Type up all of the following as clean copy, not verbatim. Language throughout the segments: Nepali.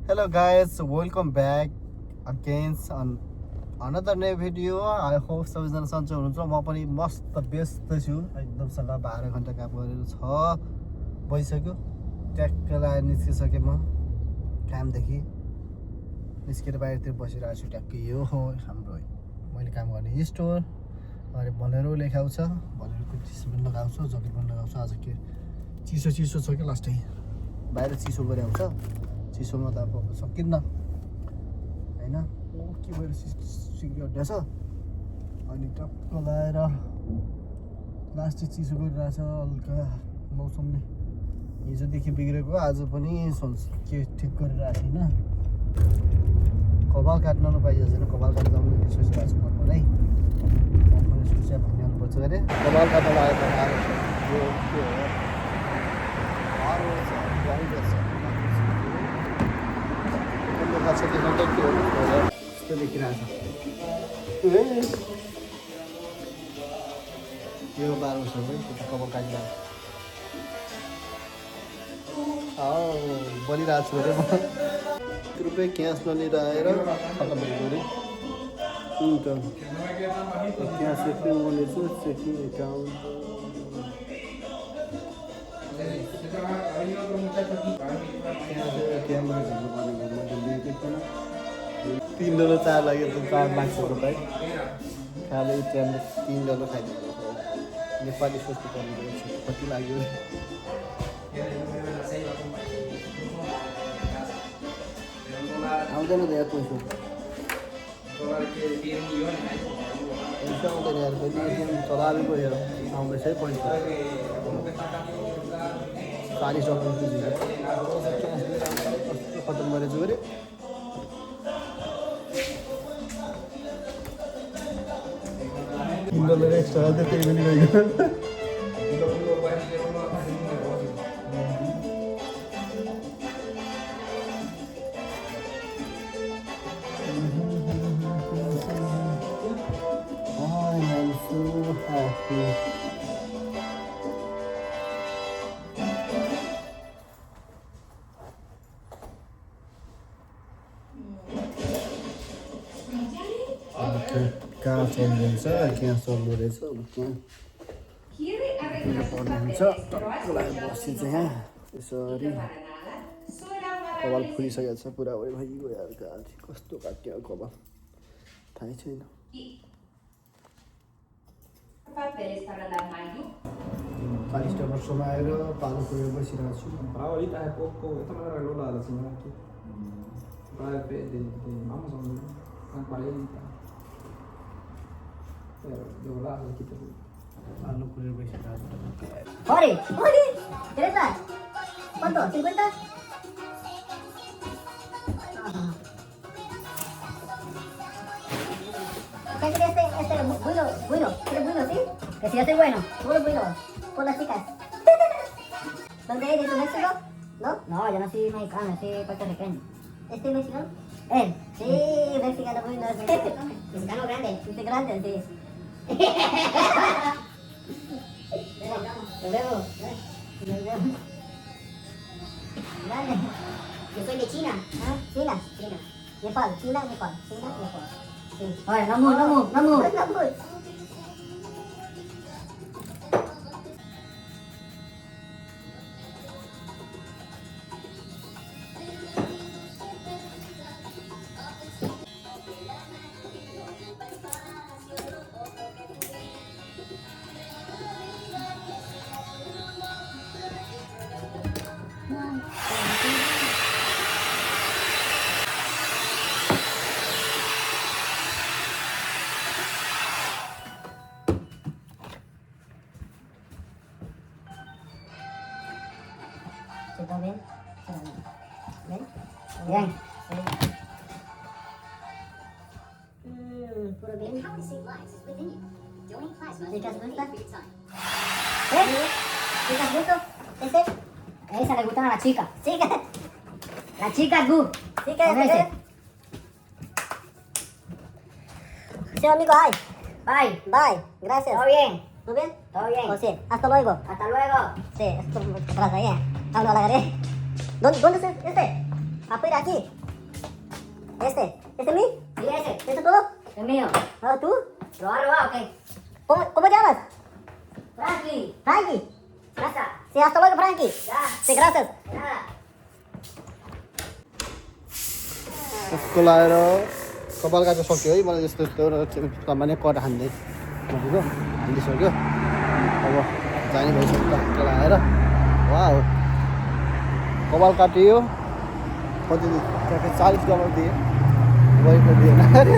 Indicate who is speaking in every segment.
Speaker 1: Hello guys, welcome back again on another new video. I hope सबैजना सन्चै हुनुहुन्छ। म पनि मस्त व्यस्त छु एकदम सल्लाह 12 घण्टा काम गरेर 6 बजिसक्यो। ट्याक्कला निस्किसके म कामदेखि निस्केर बाहिरतिर बसिरहेको छु। ट्याक्कै यो हो हाम्रो मैले काम गर्ने स्टोर। अरे बोलेरो लेखाउ छ, बोलेरोको डिस्प्ले लगाउँछु, जकेट पनि लगाउँछु। आज के चिसो छ के लास्टै बाहिर चिसो गरे आउँछ। चिसोमा त अब सकिन्न हैन। ओ के भएर सिक्री अड्याछ अनि टक्क लाएर लास्ट चिसो गरिरहेछ हल्का मौसमले। हिजोदेखि बिग्रेको आज पनि के ठिक गरिरहेको छैन। कपाल काट्न नपाइएको छैन। कपाल काट्न जाउँ सोचिरहेको छु म पनि सोचिया भन्नुपर्छ अरे कपाल काट्न लागेको यो के हो यस्तो देखिरहेछ। यो 12 वर्ष भयो कपाल काटिरहेको बलिरहेको छु अरे म। रुपियाँ क्यास नलिएर आएर खतम भयो अरे। हुन्छ क्यास सेकिङ गर्नेछ, सेकिङ एकाउन्ट $3 4 लाग्यो त 4 लाख रुपियाँ खाली ट्याब्लेट $3 खाइदिनु। नेपाली सोच्नु पर्ने कति लाग्यो आउँदैन त यार पैसा आउँदैन यार कहिले चलाएर गयो आउँदैछ है पैसा 40 खतम गरेछु अरे। $3 एक्स्ट्रा हाल्दै त्यही पनि गयो। कहाँ चल्दैछ क्या चल्दो रहेछ अब त्यहाँ पर्नुहुन्छ टक्कलाई बसी चाहिँ यहाँ यसरी कपाल फुलिसकेको छ पुरा भइगयो यार। गाडी कस्तो काट्यो कपाल थाहै छैन। 40 वर्षमा आएर पालो पुगेर बसिरहेको छु।
Speaker 2: Ahorita hace poco, esta me la regaló la señora aquí. De Amazon, están 40. Pero de volada le quito.
Speaker 1: पालो पुगेर बसिरहेको छु।
Speaker 3: ¡Ore! ¡Ore! ¿Teresa? ¿Cuánto? ¿50? ¿Qué sería este buino? ¿Quieres buino, sí? Que si yo soy bueno, puro buino, por las chicas. ¿Dónde es? ¿De tu México? ¿No? No, yo no soy mexicano, soy puertorriqueño. ¿Este es mexicano? Él. Sí, mexicano buino. Mexicano grande, sí. Nos vemos. Dale. Yo soy de China. ¿Ah? China. Nepal. China, Nepal. Sí. Oye, no move. ¿Está bien? ¿Ven? Bien. ¿Puro bien? ¿Chicas gusta? ¿Chicas gusto? ¿Ese? Esa le gustan a la chica. ¿Chica? La chica Gu. ¿Chica? ¿Ese? Sí, amigo, bye. Gracias. ¿Todo bien? ¿Todo bien? Todo bien. Pues sí, hasta luego. Hasta luego. Sí, esto me atrás ahí. Aún no la agarré. ¿Dónde es este? Apa aquí? Este mi? Iya, ese tuh? El mío. Oh, tú? Roa, oke. ¿Cómo te llamas? Frankie. Gracias. Sí, hasta luego, Frankie. Ya. Sí, gracias. Ya.
Speaker 1: त्यसको लाएर कपाल काट्न सक्यो है मलाई जस्तो त्यो सामान्य कट हान्दै भनेको हानिदिइसक्यो अब जाने भइसक्यो टक्क लाएर वा हो कपाल काटियो कति ट्याक्कै $40 दिएँ गएको दिएन अरे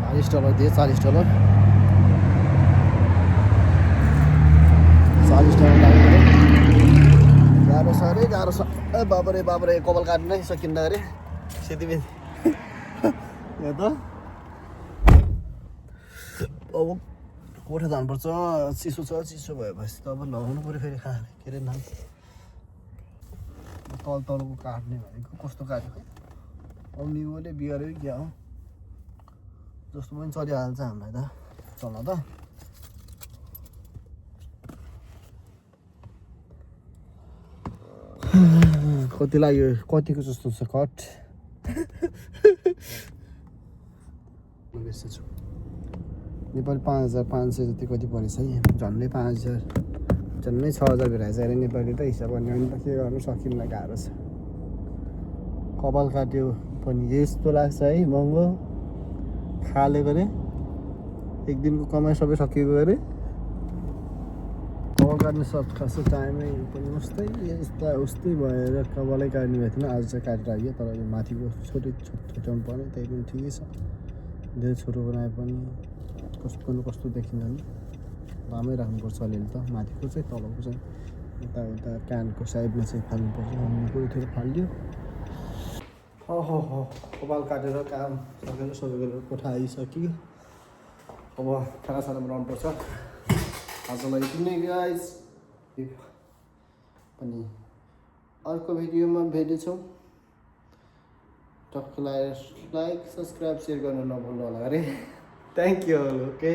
Speaker 1: $40 दिएँ $40 लाग्यो गाह्रो छ ए बाबरे कपाल काट्नु नै सकिन्न अरे सेतिबेती यहाँ त अब कोठा जानुपर्छ चिसो भएपछि त अब लगाउनु पऱ्यो फेरि के अरे नाम तलको काट्ने भनेको कस्तो काट्यो अब निगोले बिगाऱ्यो क्या हो जस्तो पनि चलिहाल्छ हामीलाई त चल्न त कति लाग्यो कतिको जस्तो छ कट बिर्सेछु नेपाली 5500 जति कति परेछ है झन्डै 5000 झन्डै 6000 भेटाएछ अरे नेपाली त हिसाब गर्ने भने त के गर्नु सकिन्न गाह्रो छ कपाल काट्यो पनि यस्तो लाग्छ है महँगो खालेको रे एक दिनको कमाइ सबै सकिएको अरे कपाल काट्ने सर्ट खासै टाइमै पनि उस्तै भएर कपालै काट्ने भएको थिएन आज चाहिँ काटेर आयो तर यो माथिको छोटाउनु पर्ने त्यही पनि ठिकै छ धेरै छोटो बनाए पनि कस्तो देखिन्छ नि राम्रै राख्नुपर्छ अलिअलि त माथिको चाहिँ तलको चाहिँ यता कानको साइडमा चाहिँ फाल्नुपर्छ मुनिको थोरै फालिदियो हो कपाल काटेर काम सकेर कोठा आइसक्यो अब खानासाना बनाउनुपर्छ आजलाई यति नै गाइज पनि अर्को भिडियोमा भेट्नेछौँ टक्क लाइक सब्सक्राइब सेयर गर्न नभुल्नु होला अरे थ्याङ्क यू ओके